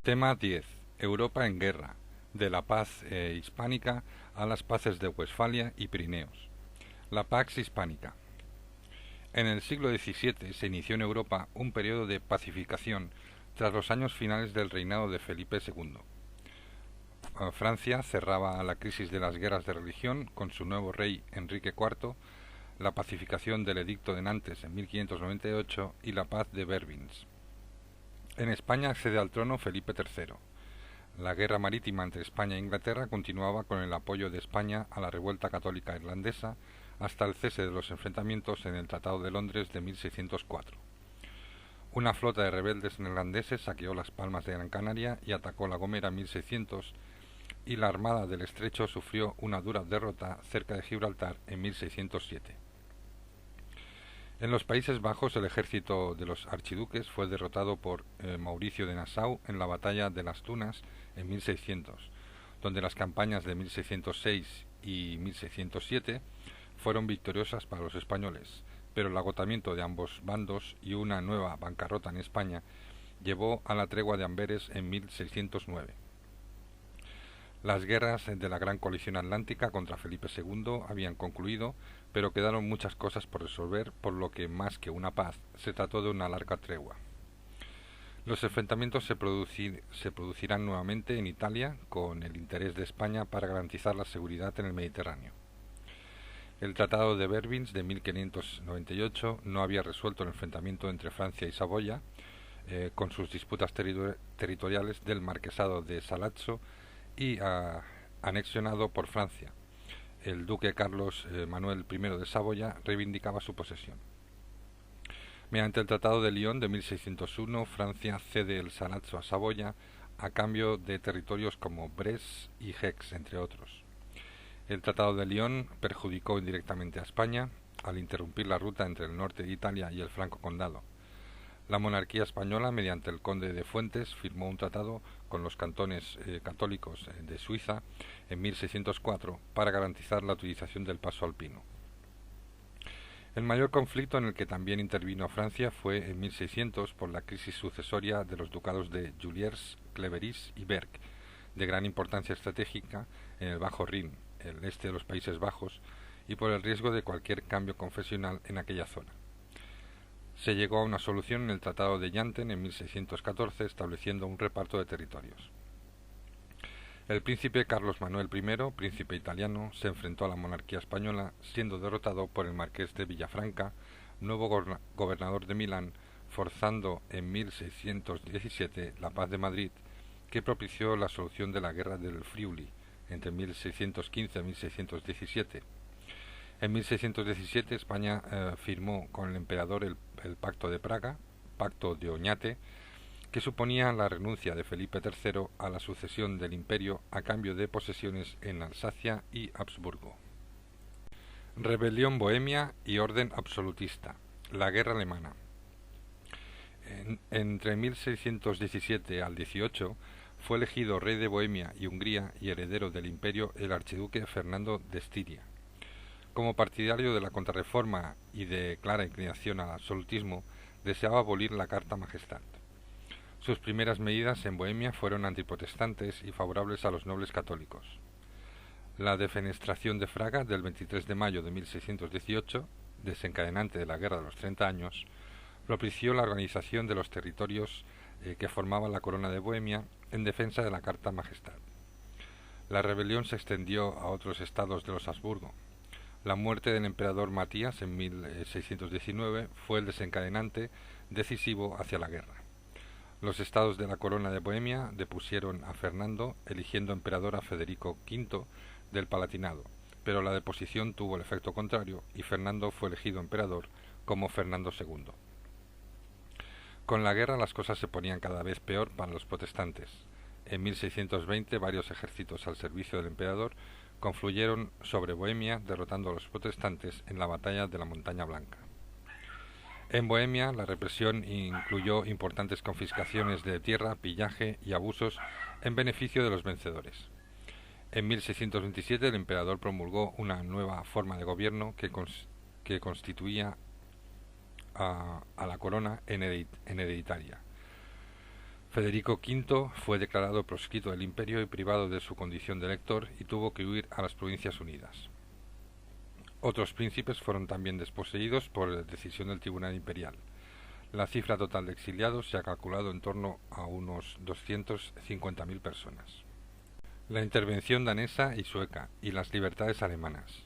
Tema 10. Europa en guerra, de la paz hispánica a las paces de Westfalia y Pirineos. La Pax Hispánica. En el siglo XVII se inició en Europa un periodo de pacificación tras los años finales del reinado de Felipe II. Francia cerraba la crisis de las guerras de religión con su nuevo rey Enrique IV, la pacificación del Edicto de Nantes en 1598 y la paz de Vervins. En España accede al trono Felipe III. La guerra marítima entre España e Inglaterra continuaba con el apoyo de España a la revuelta católica irlandesa hasta el cese de los enfrentamientos en el Tratado de Londres de 1604. Una flota de rebeldes neerlandeses saqueó las Palmas de Gran Canaria y atacó La Gomera en 1600, y la Armada del Estrecho sufrió una dura derrota cerca de Gibraltar en 1607. En los Países Bajos el ejército de los archiduques fue derrotado por Mauricio de Nassau en la batalla de las Tunas en 1600, donde las campañas de 1606 y 1607 fueron victoriosas para los españoles, pero el agotamiento de ambos bandos y una nueva bancarrota en España llevó a la tregua de Amberes en 1609. Las guerras de la Gran Coalición Atlántica contra Felipe II habían concluido, pero quedaron muchas cosas por resolver, por lo que más que una paz, se trató de una larga tregua. Los enfrentamientos se producirán nuevamente en Italia, con el interés de España para garantizar la seguridad en el Mediterráneo. El Tratado de Vervins de 1598 no había resuelto el enfrentamiento entre Francia y Saboya, con sus disputas territoriales del Marquesado de Salazzo y anexionado por Francia. El duque Carlos Manuel I de Saboya reivindicaba su posesión. Mediante el Tratado de Lyon de 1601, Francia cede el Salazzo a Saboya a cambio de territorios como Brest y Gex, entre otros. El Tratado de Lyon perjudicó indirectamente a España al interrumpir la ruta entre el norte de Italia y el Franco Condado. La monarquía española, mediante el conde de Fuentes, firmó un tratado con los cantones católicos de Suiza en 1604 para garantizar la utilización del paso alpino. El mayor conflicto en el que también intervino Francia fue en 1600 por la crisis sucesoria de los ducados de Juliers, Cleveris y Berg, de gran importancia estratégica en el Bajo Rin, el este de los Países Bajos, y por el riesgo de cualquier cambio confesional en aquella zona. Se llegó a una solución en el Tratado de Yanten en 1614, estableciendo un reparto de territorios. El príncipe Carlos Manuel I, príncipe italiano, se enfrentó a la monarquía española, siendo derrotado por el marqués de Villafranca, nuevo gobernador de Milán, forzando en 1617 la paz de Madrid, que propició la solución de la guerra del Friuli entre 1615 y 1617. En 1617 España firmó con el emperador el Pacto de Praga, Pacto de Oñate, que suponía la renuncia de Felipe III a la sucesión del imperio a cambio de posesiones en Alsacia y Habsburgo. Rebelión bohemia y orden absolutista. La guerra alemana. Entre 1617 al 18 fue elegido rey de Bohemia y Hungría y heredero del imperio el archiduque Fernando de Estiria. Como partidario de la contrarreforma y de clara inclinación al absolutismo, deseaba abolir la Carta Majestad. Sus primeras medidas en Bohemia fueron antiprotestantes y favorables a los nobles católicos. La defenestración de Fraga del 23 de mayo de 1618, desencadenante de la Guerra de los 30 años, propició la organización de los territorios que formaban la Corona de Bohemia en defensa de la Carta Majestad. La rebelión se extendió a otros estados de los Habsburgo. La muerte del emperador Matías en 1619 fue el desencadenante decisivo hacia la guerra. Los estados de la Corona de Bohemia depusieron a Fernando, eligiendo emperador a Federico V del Palatinado, pero la deposición tuvo el efecto contrario y Fernando fue elegido emperador como Fernando II. Con la guerra las cosas se ponían cada vez peor para los protestantes. En 1620 varios ejércitos al servicio del emperador confluyeron sobre Bohemia, derrotando a los protestantes en la batalla de la Montaña Blanca. En Bohemia, la represión incluyó importantes confiscaciones de tierra, pillaje y abusos en beneficio de los vencedores. En 1627 el emperador promulgó una nueva forma de gobierno que constituía a la corona en hereditaria. Federico V fue declarado proscrito del imperio y privado de su condición de elector y tuvo que huir a las Provincias Unidas. Otros príncipes fueron también desposeídos por decisión del Tribunal Imperial. La cifra total de exiliados se ha calculado en torno a unos 250.000 personas. La intervención danesa y sueca y las libertades alemanas.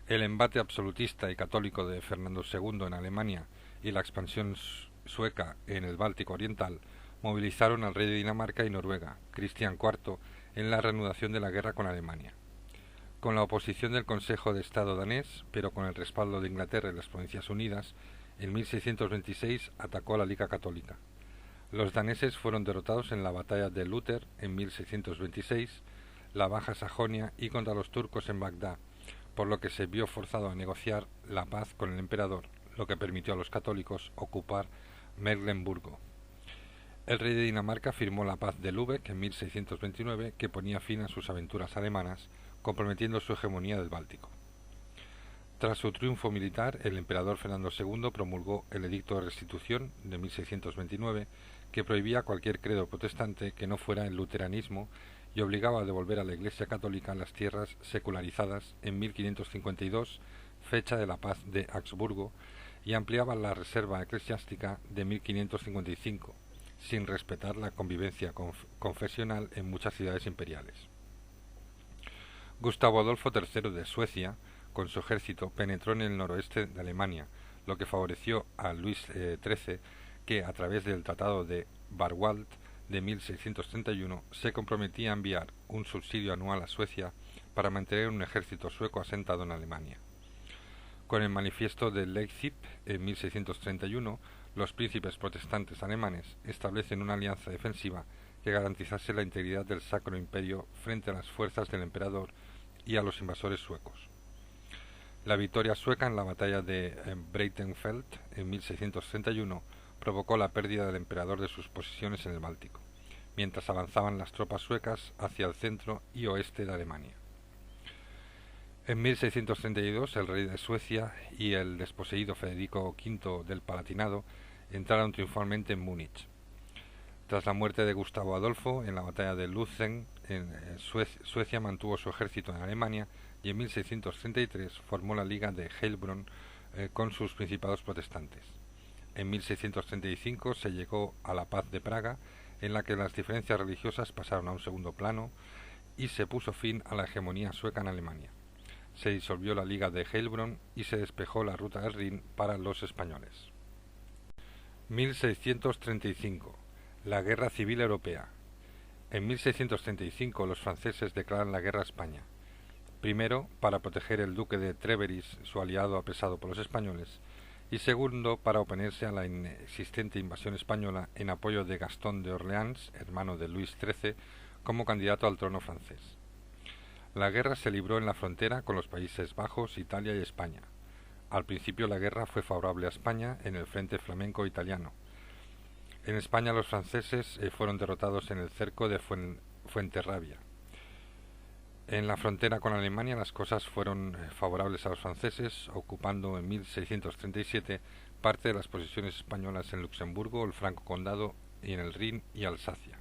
El embate absolutista y católico de Fernando II en Alemania y la expansión sueca en el Báltico Oriental movilizaron al rey de Dinamarca y Noruega, Cristián IV, en la reanudación de la guerra con Alemania. Con la oposición del Consejo de Estado danés, pero con el respaldo de Inglaterra y las Provincias Unidas, en 1626 atacó a la Liga Católica. Los daneses fueron derrotados en la batalla de Luther en 1626, la Baja Sajonia y contra los turcos en Bagdad, por lo que se vio forzado a negociar la paz con el emperador, lo que permitió a los católicos ocupar Mecklemburgo. El rey de Dinamarca firmó la paz de Lübeck en 1629, que ponía fin a sus aventuras alemanas, comprometiendo su hegemonía del Báltico. Tras su triunfo militar, el emperador Fernando II promulgó el Edicto de Restitución de 1629, que prohibía cualquier credo protestante que no fuera el luteranismo y obligaba a devolver a la Iglesia Católica las tierras secularizadas en 1552, fecha de la paz de Augsburgo, y ampliaba la reserva eclesiástica de 1555, sin respetar la convivencia confesional en muchas ciudades imperiales. Gustavo Adolfo III de Suecia, con su ejército, penetró en el noroeste de Alemania, lo que favoreció a Luis XIII, que, a través del Tratado de Barwald de 1631, se comprometía a enviar un subsidio anual a Suecia para mantener un ejército sueco asentado en Alemania. Con el manifiesto de Leipzig en 1631, los príncipes protestantes alemanes establecen una alianza defensiva que garantizase la integridad del Sacro Imperio frente a las fuerzas del emperador y a los invasores suecos. La victoria sueca en la batalla de Breitenfeld en 1631 provocó la pérdida del emperador de sus posesiones en el Báltico, mientras avanzaban las tropas suecas hacia el centro y oeste de Alemania. En 1632 el rey de Suecia y el desposeído Federico V del Palatinado entraron triunfalmente en Múnich. Tras la muerte de Gustavo Adolfo en la batalla de Lützen, Suecia mantuvo su ejército en Alemania y en 1633 formó la Liga de Heilbronn con sus principados protestantes. En 1635 se llegó a la Paz de Praga, en la que las diferencias religiosas pasaron a un segundo plano y se puso fin a la hegemonía sueca en Alemania. Se disolvió la Liga de Heilbronn y se despejó la ruta del Rin para los españoles. 1635. La Guerra Civil Europea. En 1635 los franceses declaran la guerra a España. Primero, para proteger el duque de Tréveris, su aliado apresado por los españoles, y segundo, para oponerse a la inexistente invasión española en apoyo de Gastón de Orleans, hermano de Luis XIII, como candidato al trono francés. La guerra se libró en la frontera con los Países Bajos, Italia y España. Al principio la guerra fue favorable a España en el frente flamenco italiano. En España los franceses fueron derrotados en el cerco de Fuenterrabía. En la frontera con Alemania las cosas fueron favorables a los franceses, ocupando en 1637 parte de las posesiones españolas en Luxemburgo, el Franco Condado y en el Rin y Alsacia.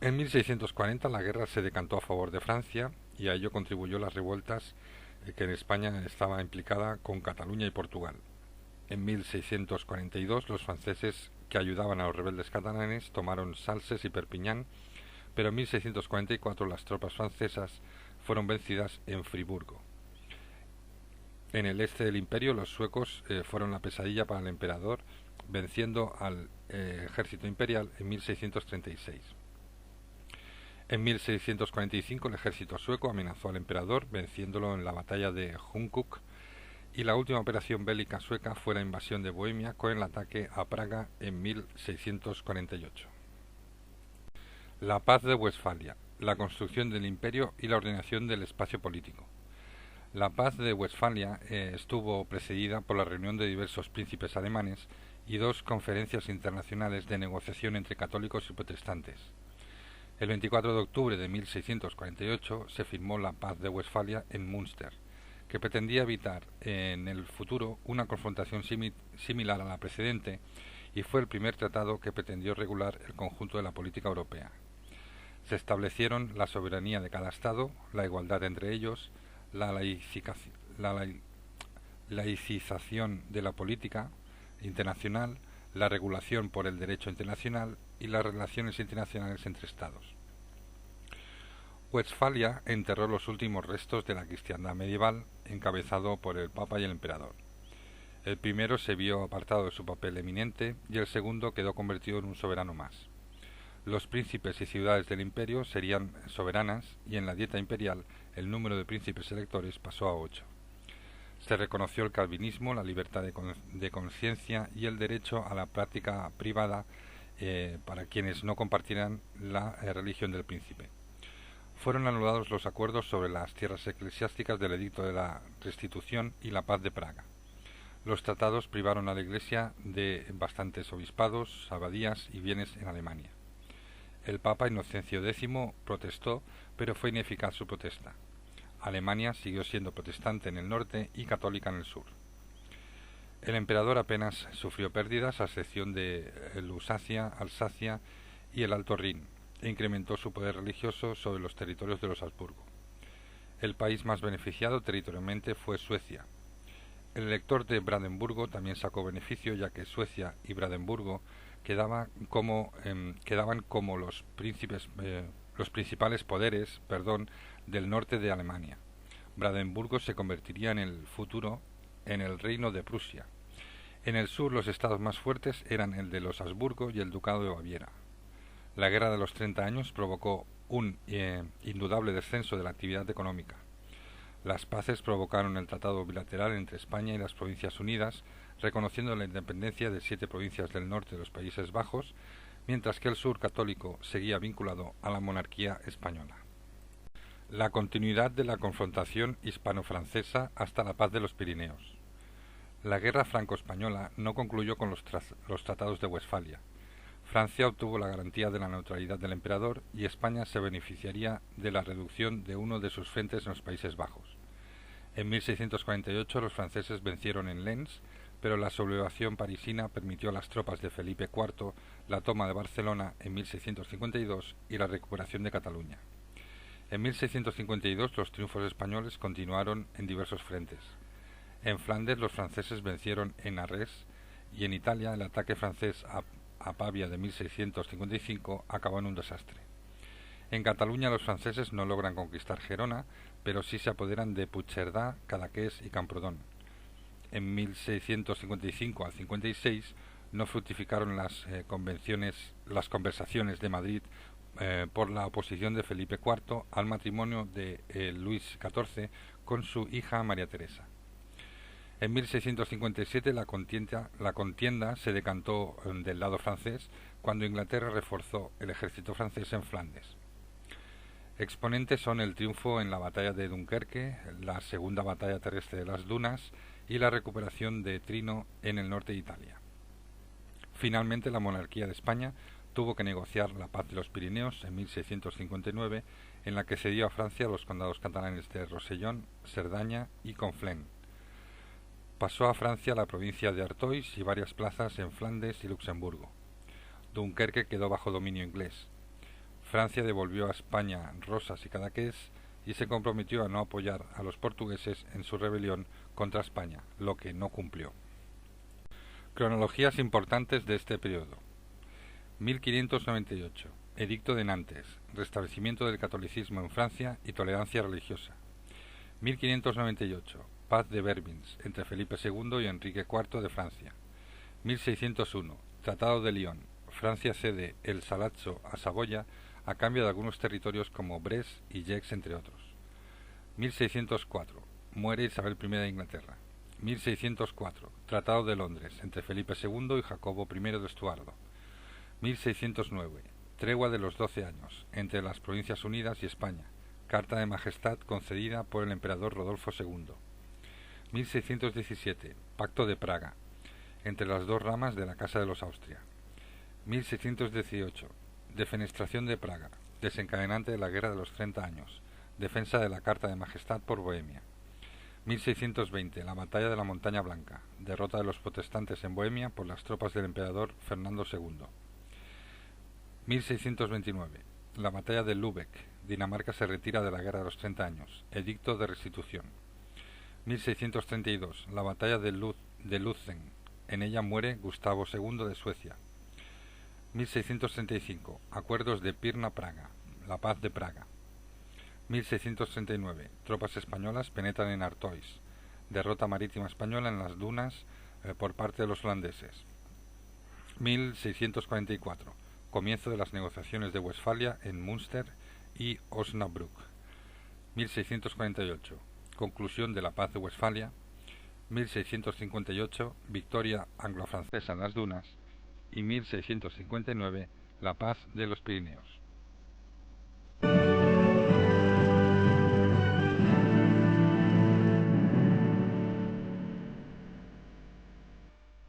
En 1640 la guerra se decantó a favor de Francia y a ello contribuyó las revueltas que en España estaba implicada con Cataluña y Portugal. En 1642 los franceses que ayudaban a los rebeldes catalanes tomaron Salses y Perpiñán, pero en 1644 las tropas francesas fueron vencidas en Friburgo. En el este del imperio los suecos fueron la pesadilla para el emperador, venciendo al ejército imperial en 1636. En 1645 el ejército sueco amenazó al emperador, venciéndolo en la batalla de Hunkuk, y la última operación bélica sueca fue la invasión de Bohemia con el ataque a Praga en 1648. La paz de Westfalia, la construcción del imperio y la ordenación del espacio político. La paz de Westfalia estuvo precedida por la reunión de diversos príncipes alemanes y dos conferencias internacionales de negociación entre católicos y protestantes. El 24 de octubre de 1648 se firmó la Paz de Westfalia en Münster, que pretendía evitar en el futuro una confrontación similar a la precedente y fue el primer tratado que pretendió regular el conjunto de la política europea. Se establecieron la soberanía de cada Estado, la igualdad entre ellos, la laicización de la política internacional, la regulación por el derecho internacional y las relaciones internacionales entre Estados. Westfalia enterró los últimos restos de la cristiandad medieval, encabezado por el Papa y el Emperador. El primero se vio apartado de su papel eminente y el segundo quedó convertido en un soberano más. Los príncipes y ciudades del imperio serían soberanas y en la dieta imperial el número de príncipes electores pasó a 8. Se reconoció el calvinismo, la libertad de conciencia y el derecho a la práctica privada para quienes no compartieran la religión del príncipe. Fueron anulados los acuerdos sobre las tierras eclesiásticas del Edicto de la Restitución y la Paz de Praga. Los tratados privaron a la Iglesia de bastantes obispados, abadías y bienes en Alemania. El Papa Inocencio X protestó, pero fue ineficaz su protesta. Alemania siguió siendo protestante en el norte y católica en el sur. El emperador apenas sufrió pérdidas, a excepción de Lusacia, Alsacia y el Alto Rin, e incrementó su poder religioso sobre los territorios de los Habsburgo. El país más beneficiado territorialmente fue Suecia. El elector de Brandenburgo también sacó beneficio, ya que Suecia y Brandenburgo quedaban como los principales poderes del norte de Alemania. Brandenburgo se convertiría en el futuro en el reino de Prusia. En el sur los estados más fuertes eran el de los Habsburgo y el ducado de Baviera. La guerra de los 30 años provocó un indudable descenso de la actividad económica. Las paces provocaron el tratado bilateral entre España y las Provincias Unidas, reconociendo la independencia de 7 provincias del norte de los Países Bajos, mientras que el sur católico seguía vinculado a la monarquía española. La continuidad de la confrontación hispano-francesa hasta la paz de los Pirineos. La guerra franco-española no concluyó con los tratados de Westfalia. Francia obtuvo la garantía de la neutralidad del emperador y España se beneficiaría de la reducción de uno de sus frentes en los Países Bajos. En 1648 los franceses vencieron en Lens, pero la sublevación parisina permitió a las tropas de Felipe IV la toma de Barcelona en 1652 y la recuperación de Cataluña. En 1652 los triunfos españoles continuaron en diversos frentes. En Flandes los franceses vencieron en Arres y en Italia el ataque francés a Pavia de 1655 acabó en un desastre. En Cataluña los franceses no logran conquistar Gerona, pero sí se apoderan de Puigcerdá, Cadaqués y Camprodón. En 1655 al 56 no fructificaron las conversaciones de Madrid por la oposición de Felipe IV al matrimonio de Luis XIV con su hija María Teresa. En 1657 la contienda se decantó del lado francés cuando Inglaterra reforzó el ejército francés en Flandes. Exponentes son el triunfo en la batalla de Dunkerque, la segunda batalla terrestre de las Dunas y la recuperación de Trino en el norte de Italia. Finalmente la monarquía de España tuvo que negociar la paz de los Pirineos en 1659, en la que cedió a Francia los condados catalanes de Rosellón, Cerdaña y Conflent. Pasó a Francia la provincia de Artois y varias plazas en Flandes y Luxemburgo. Dunkerque quedó bajo dominio inglés. Francia devolvió a España Rosas y Cadaqués y se comprometió a no apoyar a los portugueses en su rebelión contra España, lo que no cumplió. Cronologías importantes de este periodo. 1598. Edicto de Nantes. Restablecimiento del catolicismo en Francia y tolerancia religiosa. 1598. Paz de Vervins entre Felipe II y Enrique IV de Francia. 1601. Tratado de Lyon. Francia cede el Salazzo a Saboya a cambio de algunos territorios como Brest y Gex, entre otros. 1604. Muere Isabel I de Inglaterra. 1604. Tratado de Londres entre Felipe II y Jacobo I de Estuardo. 1609. Tregua de los 12 años entre las Provincias Unidas y España. Carta de Majestad concedida por el emperador Rodolfo II. 1617. Pacto de Praga entre las dos ramas de la Casa de los Austria. 1618. Defenestración de Praga, desencadenante de la Guerra de los 30 años. Defensa de la Carta de Majestad por Bohemia. 1620. La batalla de la Montaña Blanca. Derrota de los protestantes en Bohemia por las tropas del emperador Fernando II. 1629. La batalla de Lübeck. Dinamarca se retira de la Guerra de los 30 años. Edicto de restitución. 1632. La batalla de Lützen. En ella muere Gustavo II de Suecia. 1635. Acuerdos de Pirna-Praga. La paz de Praga. 1639. Tropas españolas penetran en Artois. Derrota marítima española en las dunas por parte de los holandeses. 1644. Comienzo de las negociaciones de Westfalia en Münster y Osnabrück. 1648. Conclusión de la paz de Westfalia. 1658. Victoria anglo-francesa en las dunas. Y 1659. La paz de los Pirineos.